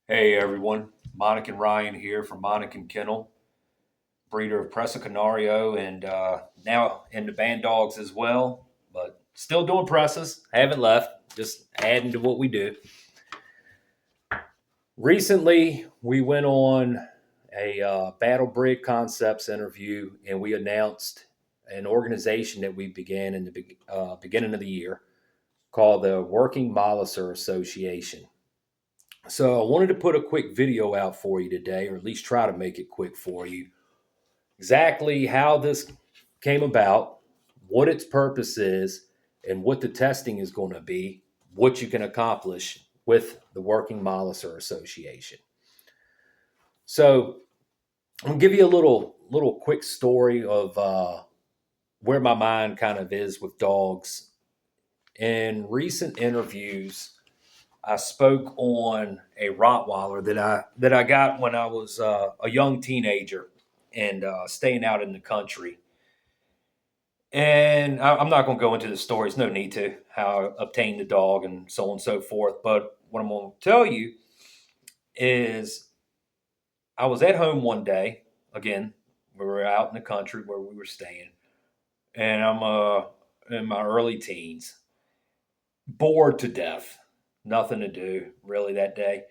Hey everyone, Monacan Ryan here from Monacan Kennel, breeder of Presa Canario, and now into band dogs as well. But still doing presses, haven't left, just adding to what we do. Recently, we went on a Battle Brig Concepts interview, and we announced an organization that we began in the beginning of the year called the Working Molosser Association. So I wanted to put a quick video out for you today, or at least try to make it quick for you. Exactly how this came about, what its purpose is, and what the testing is going to be, what you can accomplish with the Working Molosser Association. So I'm gonna give you a little quick story of where my mind kind of is with dogs. In recent interviews, I spoke on a Rottweiler that I got when I was a young teenager and staying out in the country. And I'm not going to go into the stories, no need to, how I obtained the dog and so on and so forth. But what I'm going to tell you is I was at home one day. Again, we were out in the country where we were staying, and I'm in my early teens, bored to death, nothing to do really that day.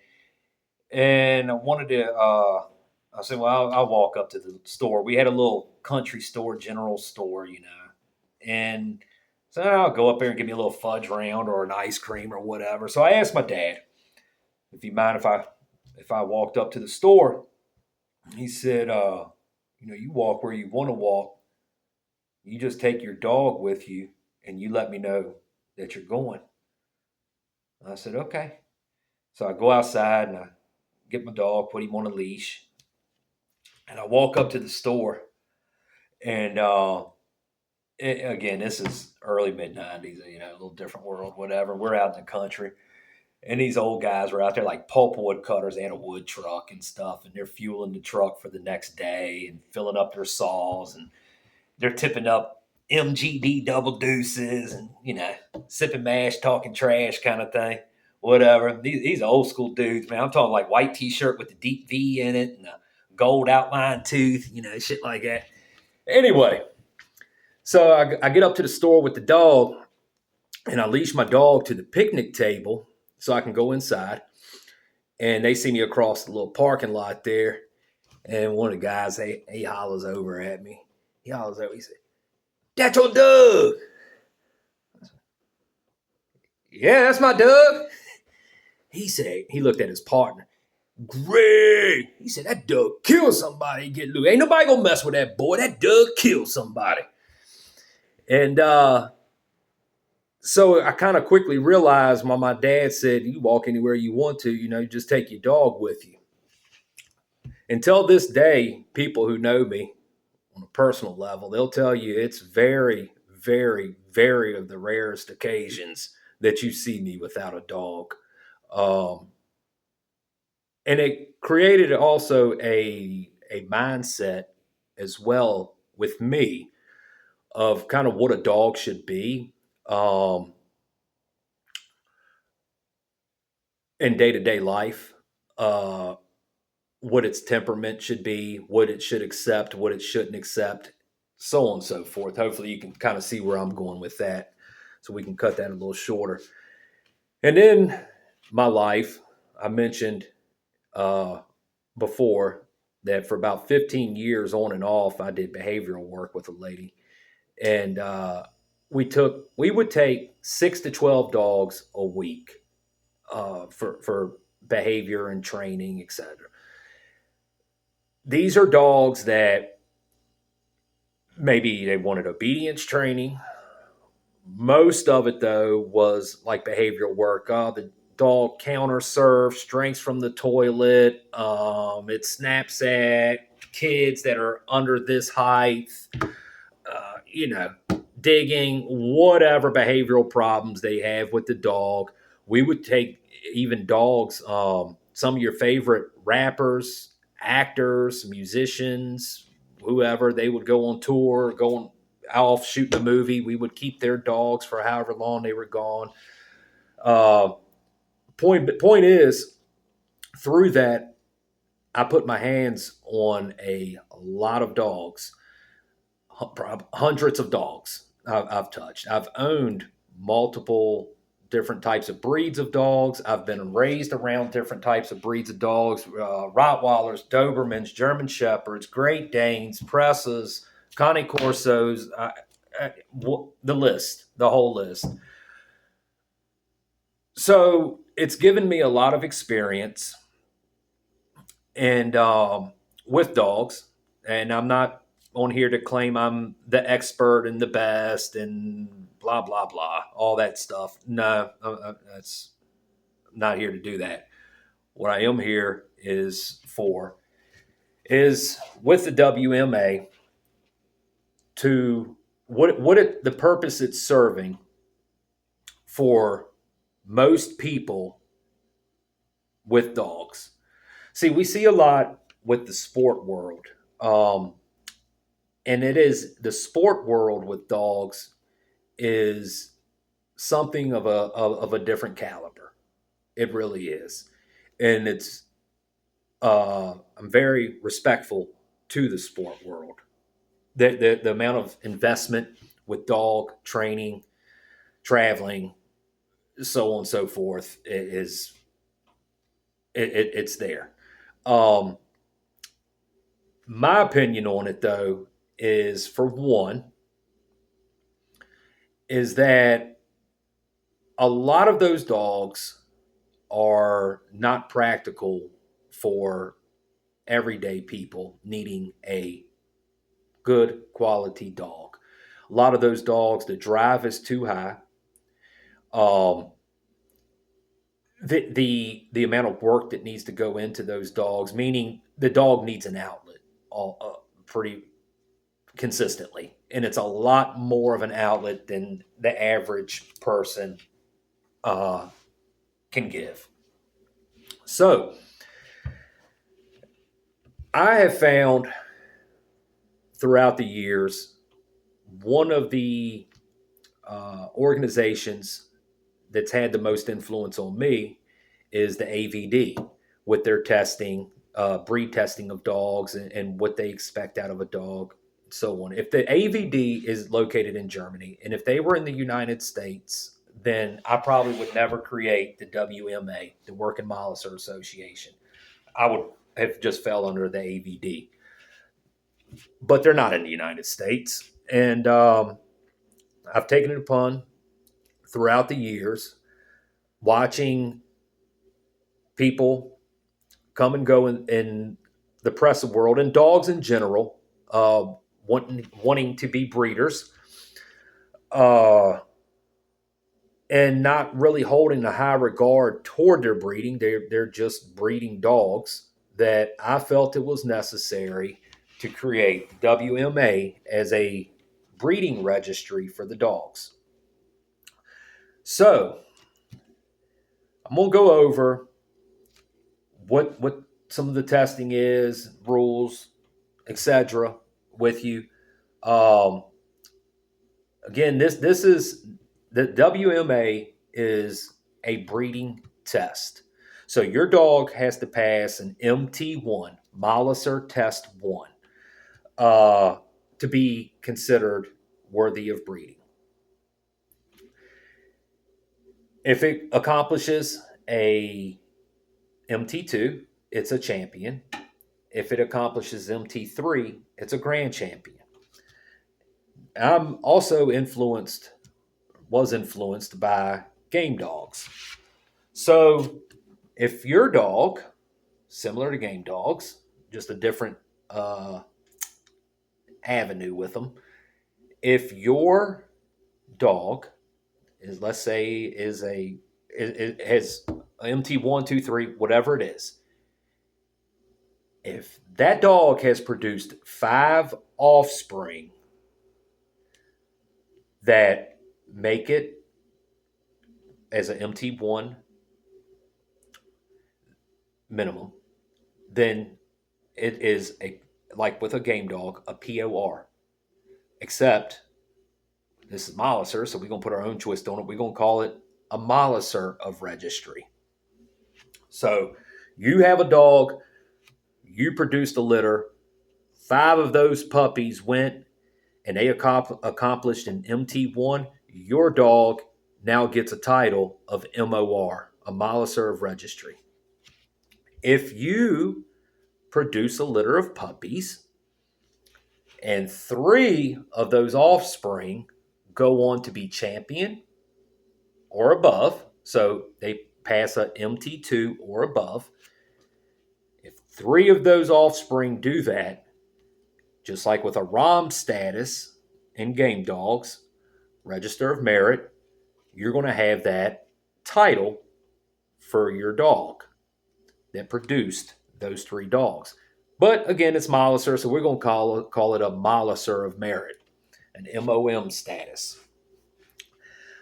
And I wanted to, I said, well, I'll walk up to the store. We had a little country store, general store, and so I'll go up there and give me a little fudge round or an ice cream or whatever. So I asked my dad if he mind if I walked up to the store. He said, you walk where you want to walk. You just take your dog with you, and you let me know that you're going. I said, okay. So I go outside and I get my dog, put him on a leash, and I walk up to the store. And again, this is early mid '90s, a little different world, whatever. We're out in the country, and these old guys were out there like pulpwood cutters. They had a wood truck and stuff, and they're fueling the truck for the next day and filling up their saws, and they're tipping up MGD double deuces, and sipping mash, talking trash, kind of thing. Whatever. These old school dudes, man. I'm talking like white T-shirt with the deep V in it and a gold outline tooth, shit like that. Anyway, so I get up to the store with the dog, and I leash my dog to the picnic table so I can go inside. And they see me across the little parking lot there. And one of the guys, he hollers over at me. He hollers over. He said, "That's your Doug." "Yeah, that's my Doug." He said, he looked at his partner. "Great." He said, "That Doug killed somebody. Get loose. Ain't nobody gonna mess with that boy. That Doug killed somebody." And so I kind of quickly realized when my dad said, "You walk anywhere you want to, just take your dog with you." Until this day, people who know me on a personal level, they'll tell you it's very, very, very of the rarest occasions that you see me without a dog. Um, and it created also a mindset as well with me of kind of what a dog should be. In day to day life, uh, what its temperament should be, what it should accept, what it shouldn't accept, so on and so forth. Hopefully, you can kind of see where I'm going with that, so we can cut that a little shorter. And then my life, I mentioned uh, before that for about 15 years on and off, I did behavioral work with a lady, and we would take 6 to 12 dogs a week for behavior and training, etc. These are dogs that maybe they wanted obedience training. Most of it, though, was like behavioral work. The dog counter serve, strengths from the toilet. It snaps at kids that are under this height. You know, digging, whatever behavioral problems they have with the dog. We would take even dogs, some of your favorite rappers, actors, musicians, whoever, they would go on tour, going off shooting a movie. We would keep their dogs for however long they were gone. Uh, point is, Through that, I put my hands on a lot of dogs, hundreds of dogs I've touched. I've owned multiple different types of breeds of dogs. I've been raised around different types of breeds of dogs: Rottweilers, Dobermans, German Shepherds, Great Danes, Presses, Connie Corsos. The list, the whole list. So it's given me a lot of experience and with dogs. And I'm not on here to claim I'm the expert and the best and blah blah blah, all that stuff. No, that's not here to do that. What I am here is with the WMA to the purpose it's serving for most people with dogs. See, we see a lot with the sport world. And it is the sport world with dogs is something of a different caliber. It really is. And I'm very respectful to the sport world. The amount of investment with dog training, traveling, so on and so forth it's there. Um, my opinion on it though is, for one, is that a lot of those dogs are not practical for everyday people needing a good quality dog. A lot of those dogs, the drive is too high. Um, the amount of work that needs to go into those dogs, meaning the dog needs an outlet, pretty consistently, and it's a lot more of an outlet than the average person uh, can give. So I have found throughout the years one of the organizations that's had the most influence on me is the AVD with their testing, breed testing of dogs, and what they expect out of a dog, and so on. If the AVD is located in Germany, and if they were in the United States, then I probably would never create the WMA, the Working Molosser Association. I would have just fell under the AVD. But they're not in the United States. And I've taken it upon throughout the years watching people come and go in the press world and dogs in general, wanting to be breeders, uh, and not really holding a high regard toward their breeding. They're just breeding dogs. That I felt it was necessary to create WMA as a breeding registry for the dogs. So I'm gonna go over what some of the testing is, rules, etc. with you. Um, Again, this is the WMA is a breeding test. So your dog has to pass an MT1, Molosser Test 1, to be considered worthy of breeding. If it accomplishes a MT2, it's a champion. If it accomplishes MT3, it's a grand champion. I'm also was influenced by game dogs. So if your dog, similar to game dogs, just a different avenue with them, if your dog is, let's say, it has MT1, 2, 3, whatever it is, if that dog has produced 5 offspring that make it as an MT1 minimum, then it is like with a game dog, a POR. Except this is Molosser, so we're gonna put our own twist on it. We're gonna call it a Molosser of registry. So You have a dog, you produced a litter, 5 of those puppies went and they accomplished an MT1, your dog now gets a title of MOR, a Molosser of Registry. If you produce a litter of puppies and 3 of those offspring go on to be champion or above, so they pass a MT2 or above, if 3 of those offspring do that, just like with a ROM status in game dogs, Register of Merit, you're going to have that title for your dog that produced those 3 dogs. But again, it's Molosser, so we're going to call it a Molosser of Merit, an MOM status.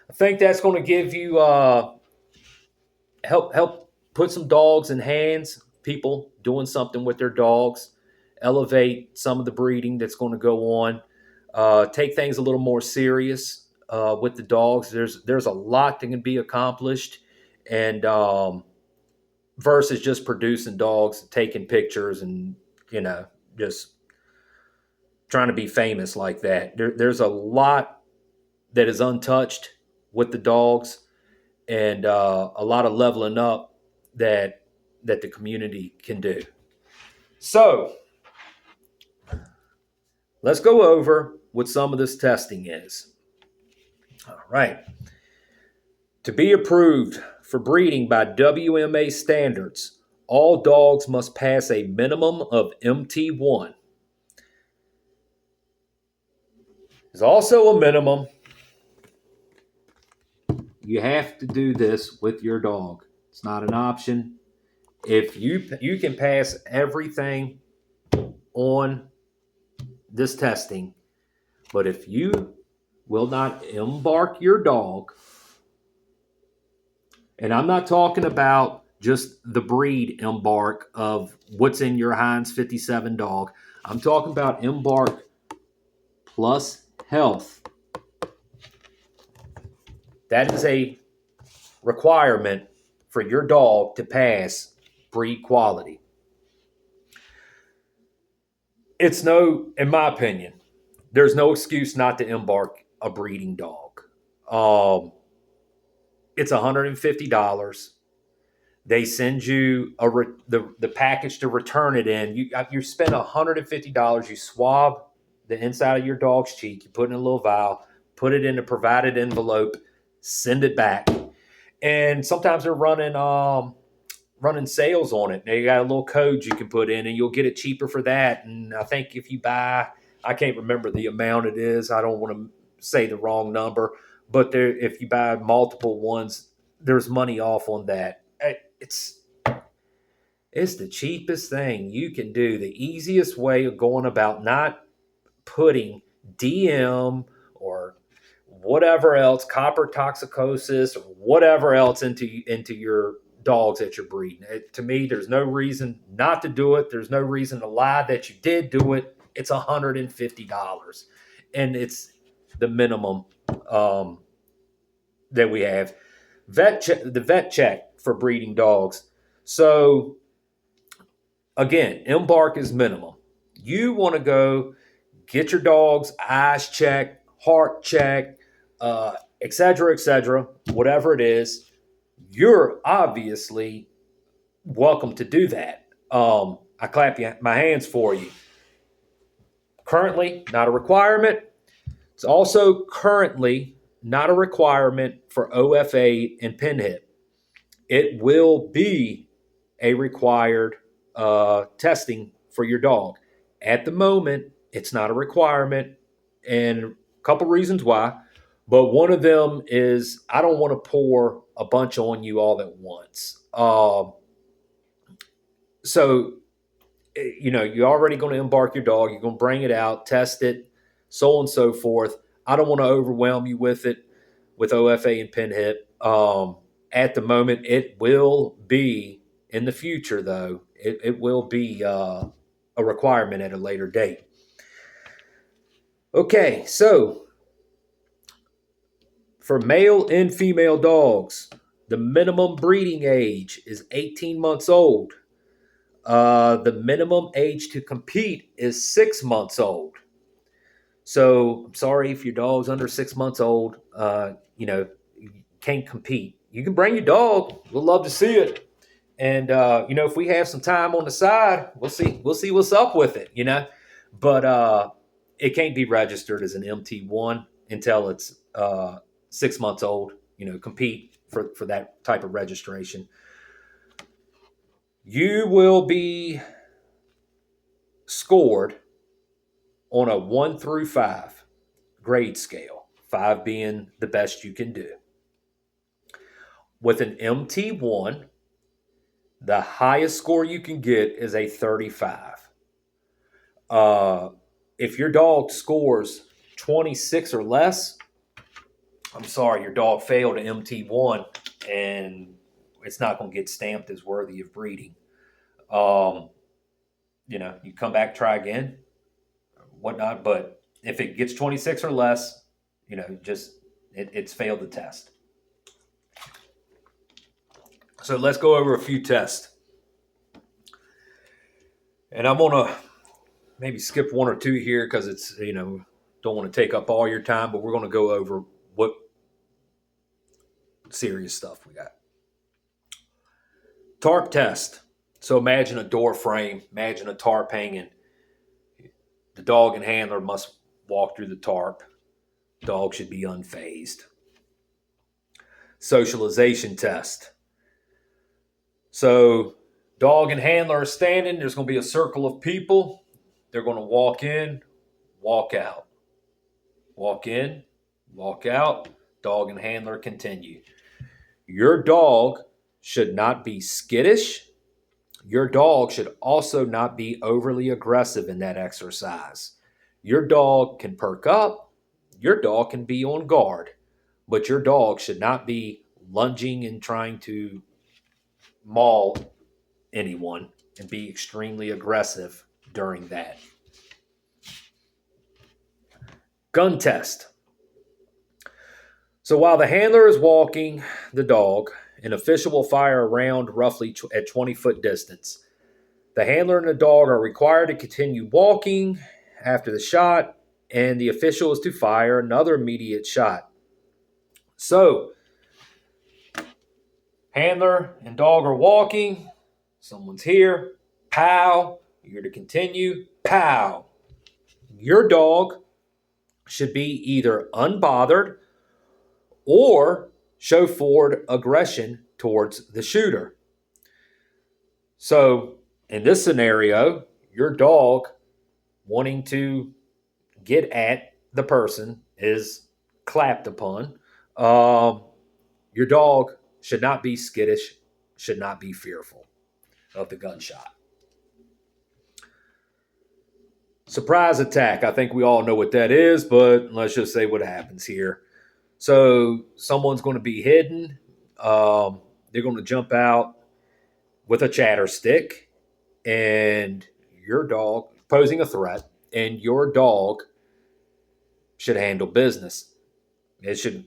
I think that's going to give you help put some dogs in hands, people doing something with their dogs, elevate some of the breeding that's going to go on, take things a little more serious with the dogs. There's a lot that can be accomplished, and versus just producing dogs, taking pictures, and just trying to be famous like that. There's a lot that is untouched with the dogs, and a lot of leveling up that the community can do. So let's go over what some of this testing is. All right. To be approved for breeding by WMA standards, all dogs must pass a minimum of MT1. There's also a minimum. You have to do this with your dog. It's not an option. If you can pass everything on this testing, but if you will not embark your dog, and I'm not talking about just the breed embark of what's in your Heinz 57 dog. I'm talking about embark plus health. That is a requirement for your dog to pass breed quality. It's in my opinion, there's no excuse not to embark a breeding dog. It's $150. They send you the package to return it in. You spend $150. You swab the inside of your dog's cheek. You put it in a little vial, put it in a provided envelope, send it back. And sometimes they're running sales on it. They got a little code you can put in, and you'll get it cheaper for that. And I think if you buy, I can't remember the amount it is. I don't want to say the wrong number, but if you buy multiple ones, there's money off on that. It's the cheapest thing you can do. The easiest way of going about not putting DM or whatever else, copper toxicosis or whatever else into your dogs that you're breeding. To me, there's no reason not to do it. There's no reason to lie that you did do it. It's $150, and it's the minimum that we have. The vet check for breeding dogs. So again, embark is minimum. You want to go get your dog's eyes checked, heart checked, et cetera, whatever it is. You're obviously welcome to do that. I clap my hands for you. Currently, not a requirement. It's also currently not a requirement for OFA and PinHip. It will be a required testing for your dog. At the moment, it's not a requirement, and a couple reasons why. But one of them is I don't want to pour a bunch on you all at once. So, you're already going to embark your dog. You're going to bring it out, test it, so on and so forth. I don't want to overwhelm you with it, with OFA and PinHip. At the moment, it will be in the future, though. It will be a requirement at a later date. Okay, so for male and female dogs, the minimum breeding age is 18 months old. The minimum age to compete is 6 months old. So I'm sorry if your dog's under 6 months old, you can't compete. You can bring your dog. We'll love to see it. And if we have some time on the side, we'll see what's up with it. But it can't be registered as an MT1 until it's 6 months old. Compete for that type of registration. You will be scored on a 1 through 5 grade scale, 5 being the best you can do. With an MT1, the highest score you can get is a 35. If your dog scores 26 or less, I'm sorry, your dog failed an MT1 and it's not going to get stamped as worthy of breeding. You come back, try again, whatnot. But if it gets 26 or less, it's failed the test. So let's go over a few tests. And I'm going to maybe skip one or two here because it's, don't want to take up all your time, but we're going to go over what serious stuff we got. Tarp test. So imagine a door frame, imagine a tarp hanging. The dog and handler must walk through the tarp. Dog should be unfazed. Socialization test. So dog and handler are standing. There's going to be a circle of people. They're going to walk in, walk out. Walk in, walk out. Dog and handler continue. Your dog should not be skittish. Your dog should also not be overly aggressive in that exercise. Your dog can perk up. Your dog can be on guard. But your dog should not be lunging and trying to maul anyone and be extremely aggressive during that. Gun test. So while the handler is walking the dog, an official will fire a round roughly at 20-foot distance. The handler and the dog are required to continue walking after the shot, and the official is to fire another immediate shot. So, handler and dog are walking. Someone's here. Pow. You're to continue. Pow. Your dog should be either unbothered or show forward aggression towards the shooter. So, in this scenario, your dog wanting to get at the person is clapped upon. Your dog should not be skittish, should not be fearful of the gunshot. Surprise attack. I think we all know what that is, but let's just say what happens here. So someone's going to be hidden. They're going to jump out with a chatter stick, and your dog posing a threat, and your dog should handle business. It should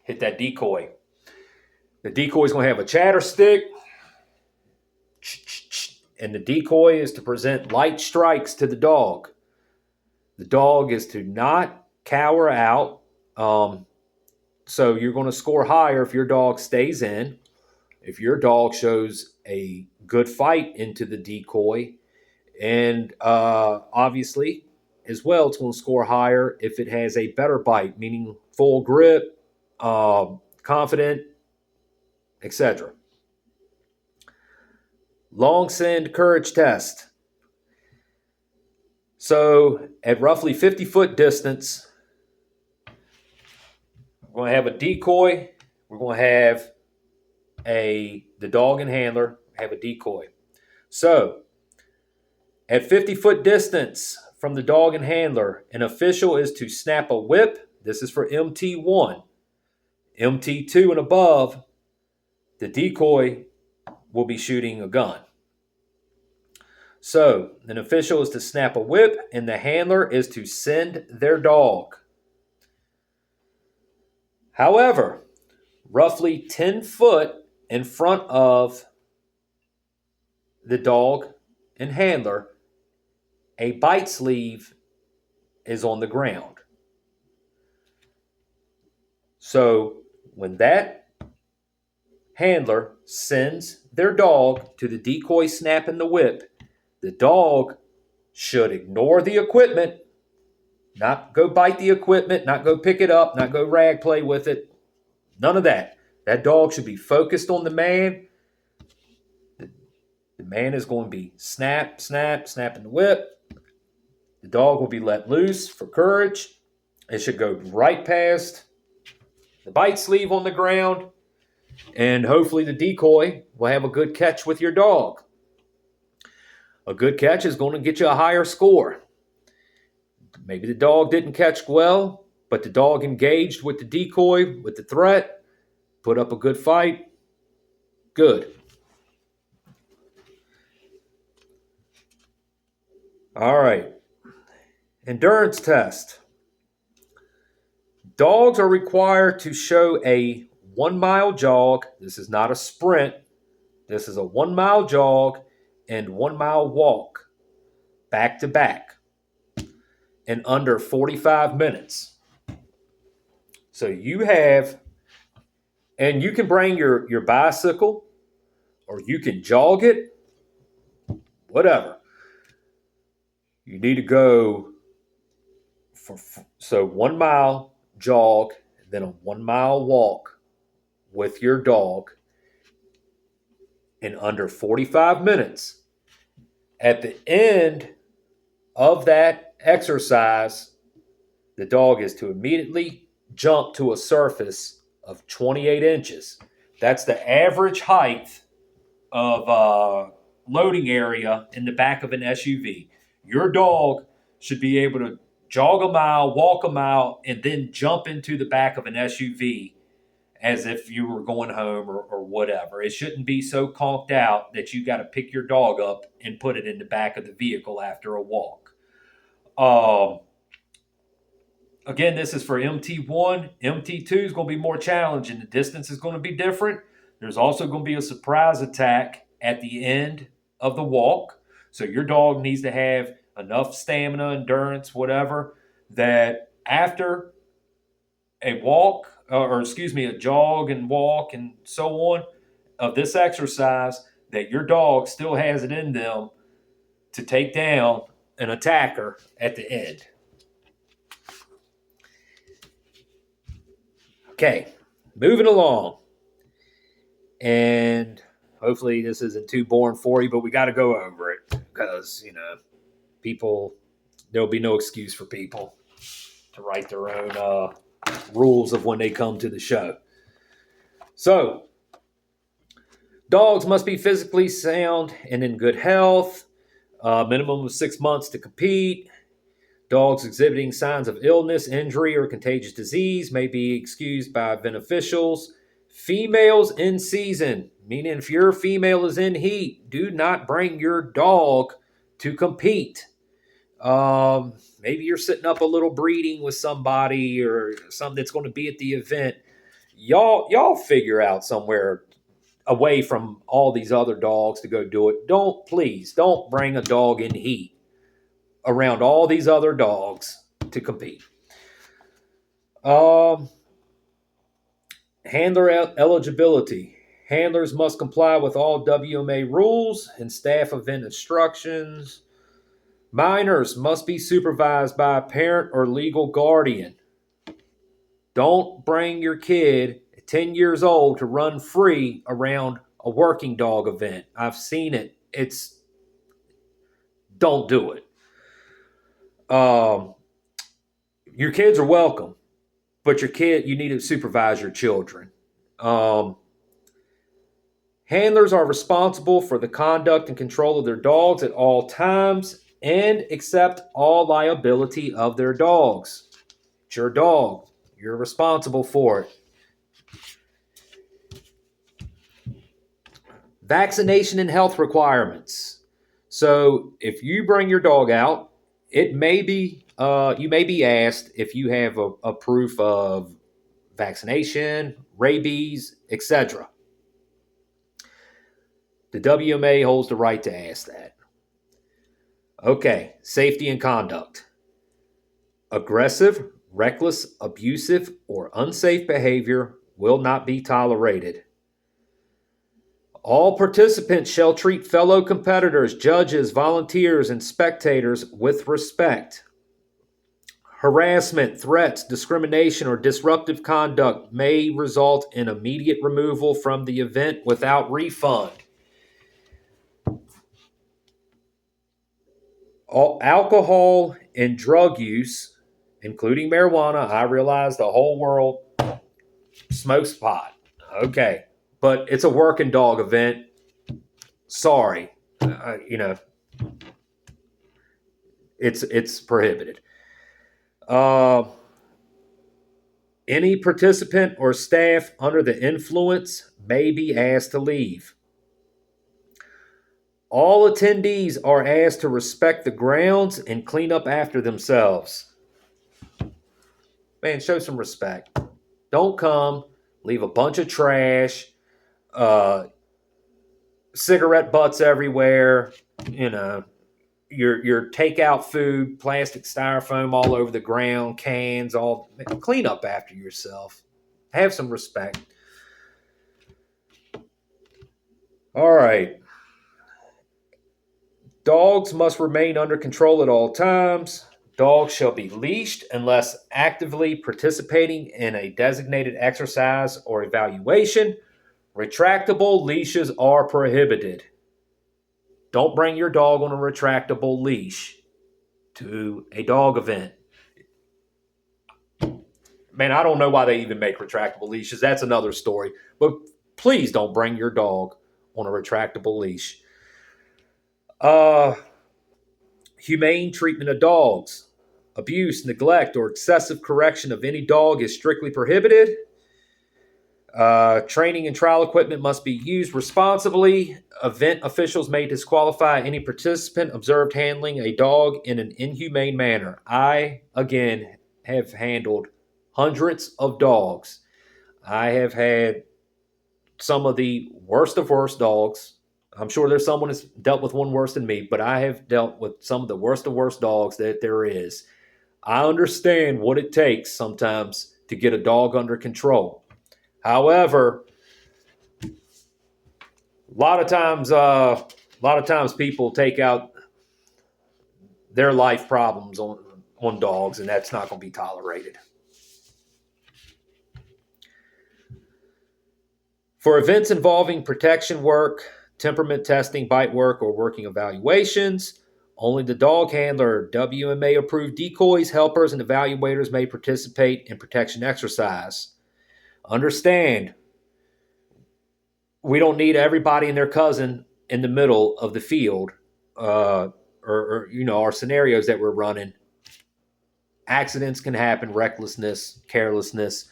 hit that decoy. The decoy is going to have a chatter stick, and the decoy is to present light strikes to the dog. The dog is to not cower out. So you're going to score higher if your dog stays in. If your dog shows a good fight into the decoy, and obviously, as well, it's going to score higher if it has a better bite, meaning full grip, confident, etc. Long send courage test. So at roughly 50-foot distance, we're going to have a decoy. We're going to have the dog and handler have a decoy. So at 50-foot distance from the dog and handler, an official is to snap a whip. This is for MT1. MT2 and above, the decoy will be shooting a gun. So an official is to snap a whip, and the handler is to send their dog. However, roughly 10 foot in front of the dog and handler, a bite sleeve is on the ground. So when that handler sends their dog to the decoy snap in the whip, the dog should ignore the equipment, not go bite the equipment, not go pick it up, not go rag play with it. None of that. That dog should be focused on the man. The man is going to be snap, snap, snapping the whip. The dog will be let loose for courage. It should go right past the bite sleeve on the ground, and hopefully the decoy will have a good catch with your dog. A good catch is going to get you a higher score. Maybe the dog didn't catch well, but the dog engaged with the decoy, with the threat, put up a good fight. Good. All right. Endurance test. Dogs are required to show a 1 mile jog. This is not a sprint. This is a 1 mile jog and 1 mile walk, back to back, in under 45 minutes. So you have, and you can bring your bicycle, or you can jog it, whatever. You need to go so 1 mile jog, then a 1 mile walk with your dog in under 45 minutes. At the end of that exercise, the dog is to immediately jump to a surface of 28 inches. That's the average height of loading area in the back of an SUV. Your dog should be able to jog a mile, walk a mile, and then jump into the back of an SUV as if you were going home or whatever. It shouldn't be so conked out that you got to pick your dog up and put it in the back of the vehicle after a walk. Again, this is for MT1. MT2 is going to be more challenging. The distance is going to be different. There's also going to be a surprise attack at the end of the walk. So your dog needs to have enough stamina, endurance, whatever, that after a jog and walk and so on of this exercise, that your dog still has it in them to take down an attacker at the end. Okay, moving along. And hopefully this isn't too boring for you, but we got to go over it because, there'll be no excuse for people to write their own rules of when they come to the show. So, dogs must be physically sound and in good health. Minimum of 6 months to compete. Dogs exhibiting signs of illness, injury, or contagious disease may be excused by vet officials. Females in season, meaning if your female is in heat, do not bring your dog to compete. Maybe you're setting up a little breeding with somebody or something that's going to be at the event. Y'all figure out somewhere away from all these other dogs to go do it. Don't bring a dog in heat around all these other dogs to compete. Handler eligibility. Handlers must comply with all WMA rules and staff event instructions. Minors must be supervised by a parent or legal guardian. Don't bring your kid at 10 years old to run free around a working dog event. I've seen it. Don't do it. Your kids are welcome, but you need to supervise your children. Handlers are responsible for the conduct and control of their dogs at all times and accept all liability of their dogs. It's your dog. You're responsible for it. Vaccination and health requirements. So if you bring your dog out, it may be you may be asked if you have a proof of vaccination, rabies, etc. The WMA holds the right to ask that. Okay, safety and conduct. Aggressive, reckless, abusive, or unsafe behavior will not be tolerated. All participants shall treat fellow competitors, judges, volunteers, and spectators with respect. Harassment, threats, discrimination, or disruptive conduct may result in immediate removal from the event without refund. Alcohol and drug use, including marijuana, I realize the whole world smokes pot. Okay. But it's a working dog event. Sorry. You know, it's prohibited. Uh, any participant or staff under the influence may be asked to leave. All attendees are asked to respect the grounds and clean up after themselves. Man, show some respect. Don't come, leave a bunch of trash, uh, cigarette butts everywhere, you know, your takeout food, plastic styrofoam all over the ground, cans, all. Clean up after yourself. Have some respect. All right. Dogs must remain under control at all times. Dogs shall be leashed unless actively participating in a designated exercise or evaluation. Retractable leashes are prohibited. Don't bring your dog on a retractable leash to a dog event. Man, I don't know why they even make retractable leashes. That's another story. But please don't bring your dog on a retractable leash. Humane treatment of dogs. Abuse, neglect, or excessive correction of any dog is strictly prohibited. Training and trial equipment must be used responsibly. Event officials may disqualify any participant observed handling a dog in an inhumane manner. I, again, have handled hundreds of dogs. I have had some of the worst of worst dogs. I'm sure there's someone who's dealt with one worse than me, but I have dealt with some of the worst of worst dogs that there is. I understand what it takes sometimes to get a dog under control. However, a lot of times people take out their life problems on dogs, and that's not going to be tolerated. For events involving protection work, temperament testing, bite work, or working evaluations, only the dog handler, WMA approved decoys, helpers, and evaluators may participate in protection exercise. Understand, we don't need everybody and their cousin in the middle of the field, or our scenarios that we're running. Accidents can happen, recklessness, carelessness,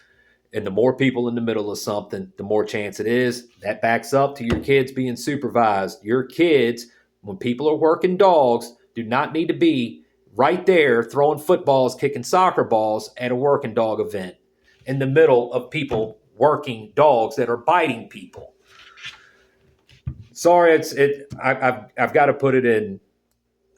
and the more people in the middle of something, the more chance it is. That backs up to your kids being supervised. Your kids, when people are working dogs, do not need to be right there throwing footballs, kicking soccer balls at a working dog event in the middle of people working dogs that are biting people. Sorry, I've got to put it in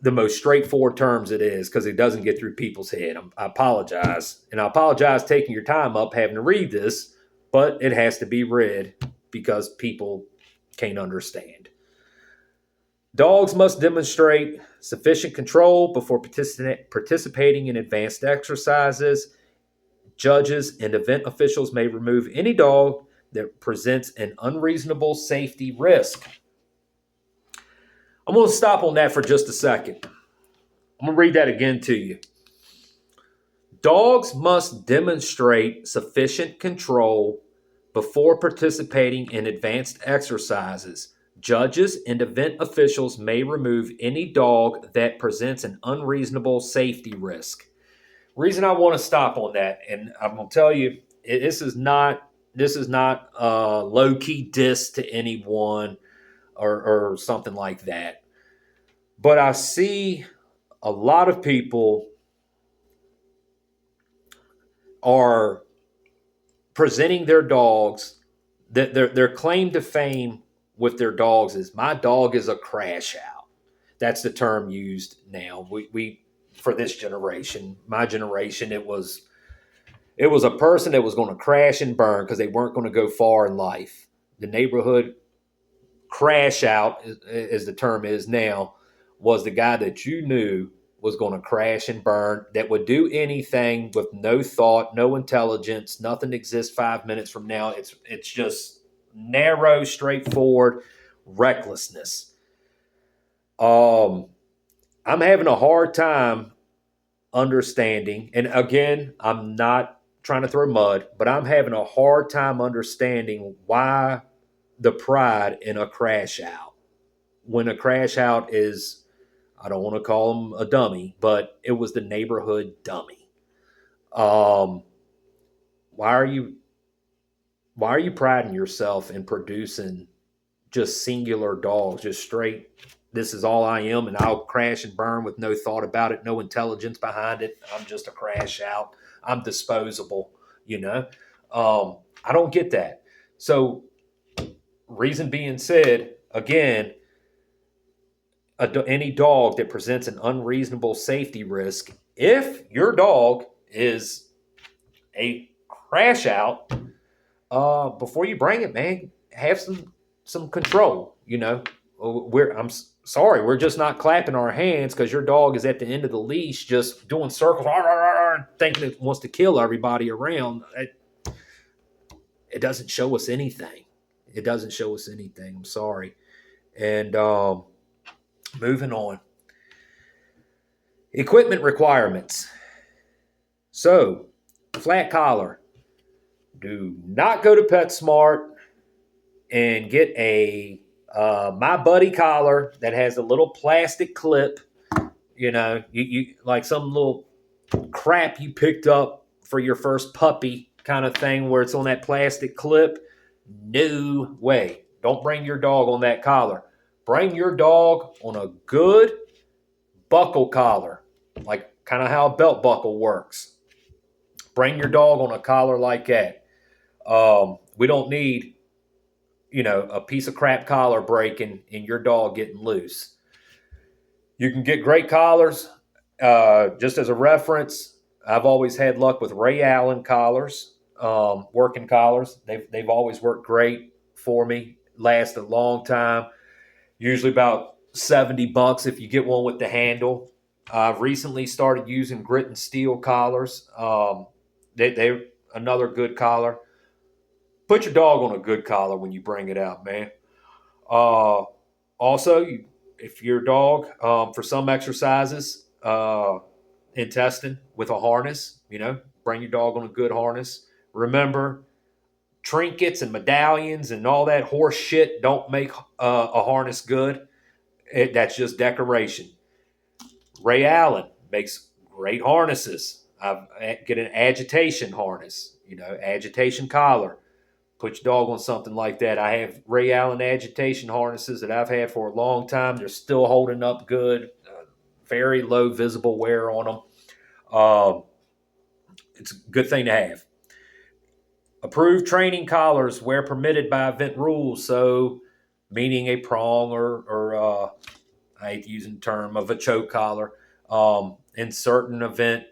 the most straightforward terms it is because it doesn't get through people's head. I apologize. And I apologize taking your time up having to read this, but it has to be read because people can't understand. Dogs must demonstrate sufficient control before participating in advanced exercises. Judges and event officials may remove any dog that presents an unreasonable safety risk. I'm going to stop on that for just a second. I'm going to read that again to you. Dogs must demonstrate sufficient control before participating in advanced exercises. Judges and event officials may remove any dog that presents an unreasonable safety risk. Reason I want to stop on that, and I'm going to tell you, this is not a low-key diss to anyone or something like that. But I see a lot of people are presenting their dogs, that their claim to fame with their dogs is, my dog is a crash out. That's the term used now. We for this generation, my generation, it was a person that was going to crash and burn because they weren't going to go far in life. The neighborhood crash out, as the term is now, was the guy that you knew was going to crash and burn, that would do anything with no thought, no intelligence, nothing exists 5 minutes from now. It's just narrow, straightforward recklessness. I'm having a hard time understanding, and again, I'm not trying to throw mud, but I'm having a hard time understanding why the pride in a crash out. When a crash out is, I don't want to call him a dummy, but it was the neighborhood dummy. Um, why are you priding yourself in producing just singular dogs, just straight? This is all I am, and I'll crash and burn with no thought about it, no intelligence behind it. I'm just a crash out. I'm disposable. I don't get that. So, reason being said, again, any dog that presents an unreasonable safety risk, if your dog is a crash out, before you bring it, man, have some control. I'm sorry, we're just not clapping our hands because your dog is at the end of the leash, just doing circles, thinking it wants to kill everybody around. It doesn't show us anything. It doesn't show us anything. I'm sorry. And moving on. Equipment requirements. So, flat collar. Do not go to PetSmart and get a My Buddy collar that has a little plastic clip. You like some little crap you picked up for your first puppy kind of thing where it's on that plastic clip. No way. Don't bring your dog on that collar. Bring your dog on a good buckle collar, like kind of how a belt buckle works. Bring your dog on a collar like that. We don't need, a piece of crap collar breaking and your dog getting loose. You can get great collars. Just as a reference, I've always had luck with Ray Allen collars, working collars. They've always worked great for me. Last a long time. Usually about $70 if you get one with the handle. I've recently started using grit and steel collars. They're another good collar. Put your dog on a good collar when you bring it out, man. Also, if your dog, for some exercises, in testing with a harness, bring your dog on a good harness. Remember, trinkets and medallions and all that horse shit don't make a harness good. That's just decoration. Ray Allen makes great harnesses. I get an agitation harness, agitation collar. Put your dog on something like that. I have Ray Allen agitation harnesses that I've had for a long time. They're still holding up good. Very low visible wear on them. It's a good thing to have. Approved training collars where permitted by event rules. So, meaning a prong or I hate using the term of a choke collar. In certain event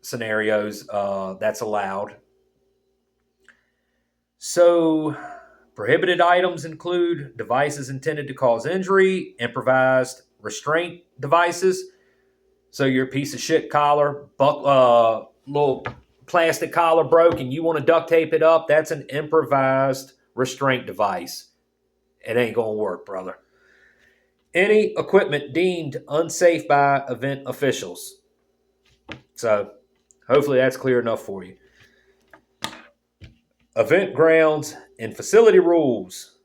scenarios, that's allowed. So, prohibited items include devices intended to cause injury, improvised restraint devices. So your piece of shit collar, little plastic collar broke and you want to duct tape it up, that's an improvised restraint device. It ain't going to work, brother. Any equipment deemed unsafe by event officials. So hopefully that's clear enough for you. Event grounds and facility rules.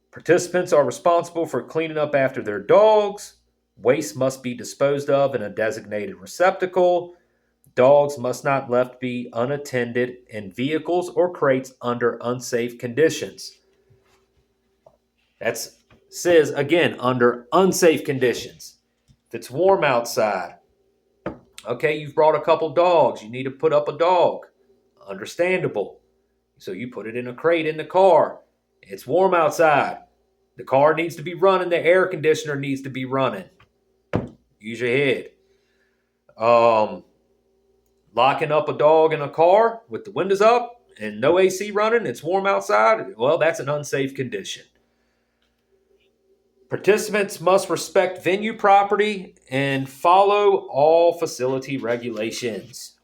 Participants are responsible for cleaning up after their dogs. Waste must be disposed of in a designated receptacle. Dogs must not left be unattended in vehicles or crates under unsafe conditions. That says, again, under unsafe conditions. If it's warm outside, okay, you've brought a couple dogs. You need to put up a dog. Understandable. So you put it in a crate in the car. It's warm outside. The car needs to be running. The air conditioner needs to be running. Use your head. Locking up a dog in a car with the windows up and no AC running, it's warm outside, well, that's an unsafe condition. Participants must respect venue property and follow all facility regulations.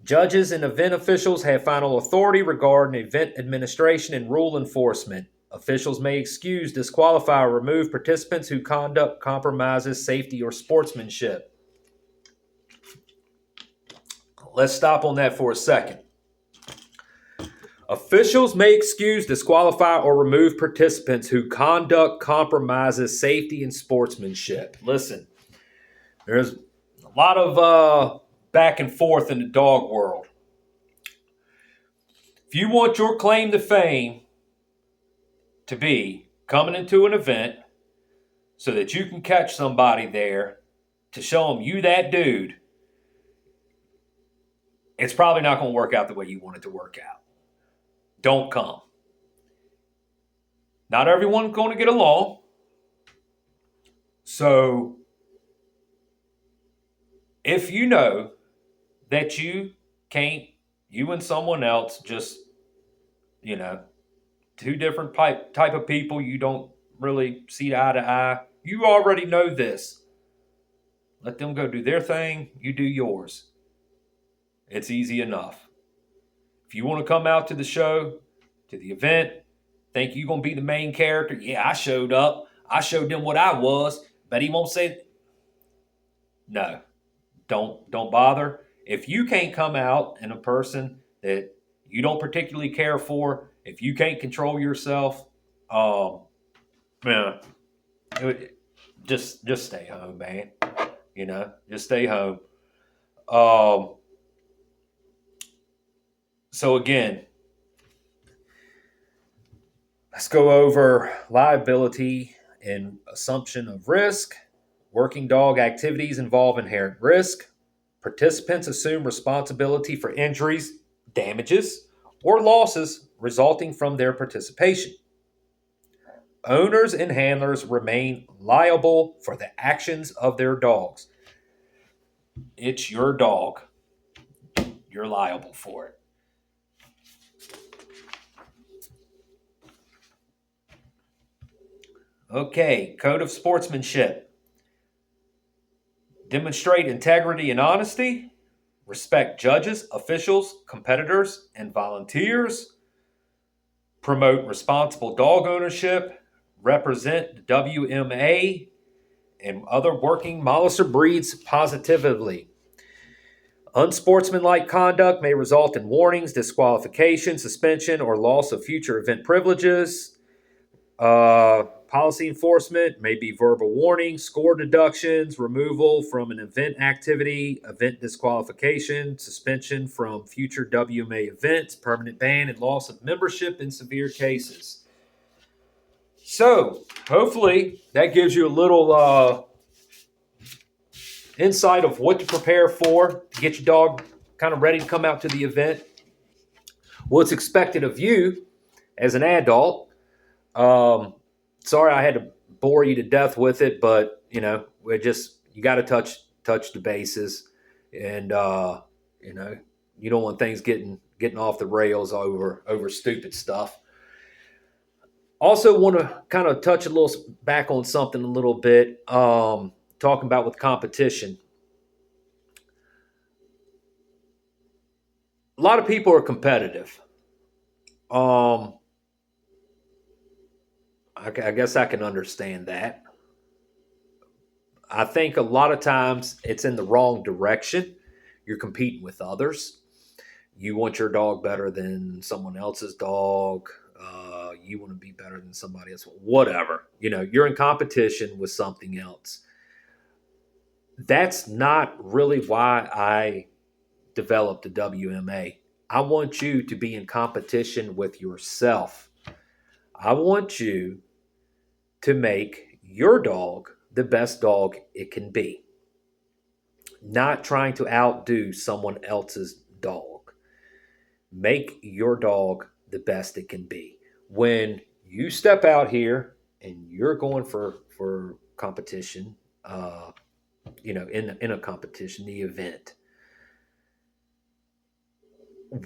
Judges and event officials have final authority regarding event administration and rule enforcement. Officials may excuse, disqualify, or remove participants whose conduct compromises safety or sportsmanship. Let's stop on that for a second. Officials may excuse, disqualify, or remove participants whose conduct compromises safety and sportsmanship. Listen, there's a lot of back and forth in the dog world. If you want your claim to fame to be coming into an event so that you can catch somebody there to show them you that dude, it's probably not going to work out the way you want it to work out. Don't come. Not everyone's going to get along. So if you know that you and someone else just, two different type of people, you don't really see eye to eye, you already know this. Let them go do their thing, you do yours. It's easy enough. If you want to come out to the show, to the event, think you're going to be the main character, yeah, I showed up. I showed them what I was, but he won't say, no, don't bother. If you can't come out in a person that you don't particularly care for, if you can't control yourself, just stay home, man. Just stay home. So again, let's go over liability and assumption of risk. Working dog activities involve inherent risk. Participants assume responsibility for injuries, damages, or losses resulting from their participation. Owners and handlers remain liable for the actions of their dogs. It's your dog. You're liable for it. Okay, code of sportsmanship. Demonstrate integrity and honesty. Respect judges, officials, competitors, and volunteers. Promote responsible dog ownership. Represent the WMA and other working Molosser breeds positively. Unsportsmanlike conduct may result in warnings, disqualification, suspension, or loss of future event privileges. Policy enforcement may be verbal warning, score deductions, removal from an event activity, event disqualification, suspension from future WMA events, permanent ban, and loss of membership in severe cases. So, hopefully, that gives you a little insight of what to prepare for to get your dog kind of ready to come out to the event. What's expected of you as an adult. Sorry I had to bore you to death with it, but you got to touch the bases, and you don't want things getting off the rails over stupid stuff. Also want to kind of touch a little back on something a little bit, talking about with competition. A lot of people are competitive. I guess I can understand that. I think a lot of times it's in the wrong direction. You're competing with others. You want your dog better than someone else's dog. You want to be better than somebody else. Whatever. You're in competition with something else. That's not really why I developed the WMA. I want you to be in competition with yourself. I want you to make your dog the best dog it can be. Not trying to outdo someone else's dog. Make your dog the best it can be. When you step out here and you're going for competition, in a competition, the event.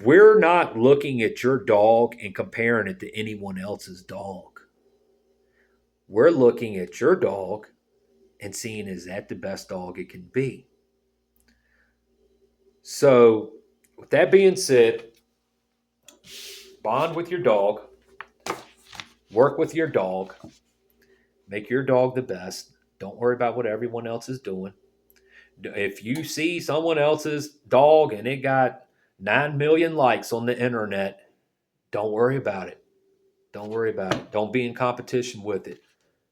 We're not looking at your dog and comparing it to anyone else's dog. We're looking at your dog and seeing, is that the best dog it can be? So, with that being said, bond with your dog, work with your dog, make your dog the best. Don't worry about what everyone else is doing. If you see someone else's dog and it got 9 million likes on the internet, don't worry about it. Don't worry about it. Don't be in competition with it.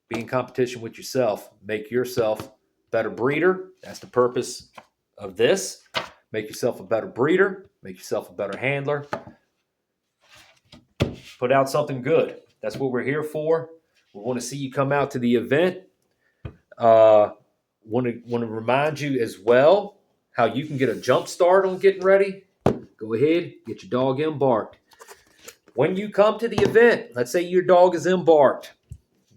Be in competition with yourself. Make yourself a better breeder. That's the purpose of this. Make yourself a better breeder. Make yourself a better handler. Put out something good. That's what we're here for. We want to see you come out to the event. Want to remind you as well how you can get a jump start on getting ready. Go ahead, get your dog embarked. When you come to the event, let's say your dog is embarked,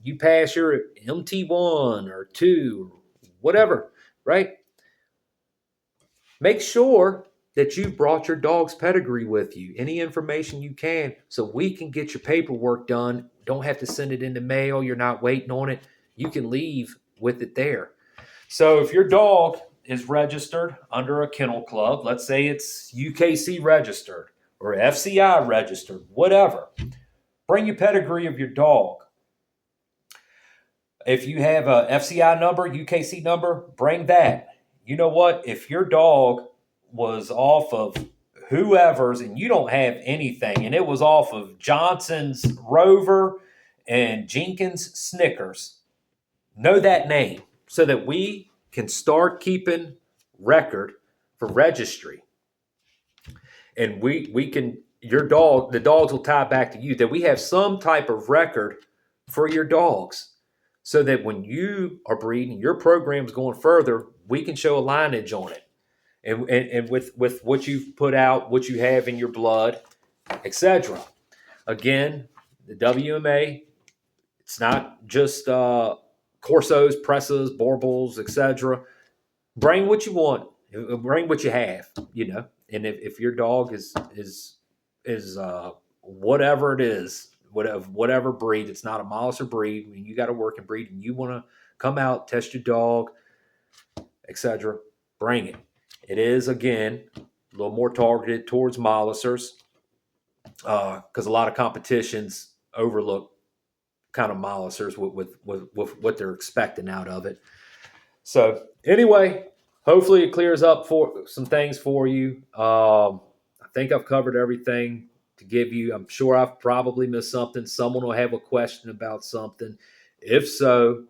you pass your MT1 or 2, whatever, right? Make sure that you've brought your dog's pedigree with you, any information you can, so we can get your paperwork done. Don't have to send it in the mail. You're not waiting on it. You can leave with it there. So if your dog is registered under a kennel club, let's say it's UKC registered or FCI registered, whatever, bring your pedigree of your dog. If you have a FCI number, UKC number, bring that. You know what? If your dog was off of whoever's and you don't have anything, and it was off of Johnson's Rover and Jenkins Snickers, know that name so that we can start keeping record for registry. And we can, the dogs will tie back to you, that we have some type of record for your dogs so that when you are breeding, your program's going further, we can show a lineage on it. And with what you've put out, what you have in your blood, etc. Again, the WMA, it's not just Corsos, Pressas, Borbals, etc. Bring what you want. Bring what you have, And if your dog is whatever it is, whatever breed, it's not a Molosser breed, when you got a working breed and you want to come out, test your dog, etc., bring it. It is, again, a little more targeted towards Molossers because a lot of competitions overlook kind of Molossers with what they're expecting out of it. So anyway, hopefully it clears up for some things for you. I think I've covered everything to give you. I'm sure I've probably missed something. Someone will have a question about something. If so,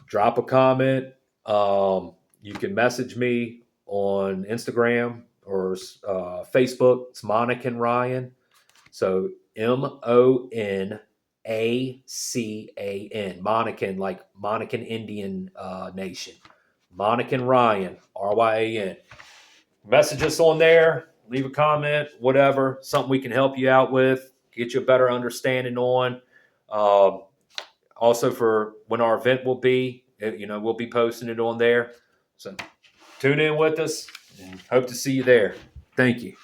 drop a comment. You can message me on Instagram or Facebook. It's Monacan Ryan. So MONACAN, Monacan, like Monacan Indian nation. Monacan Ryan, RYAN. Message us on there. Leave a comment, whatever. Something we can help you out with, get you a better understanding on. Also for when our event will be, we'll be posting it on there. So tune in with us and hope to see you there. Thank you.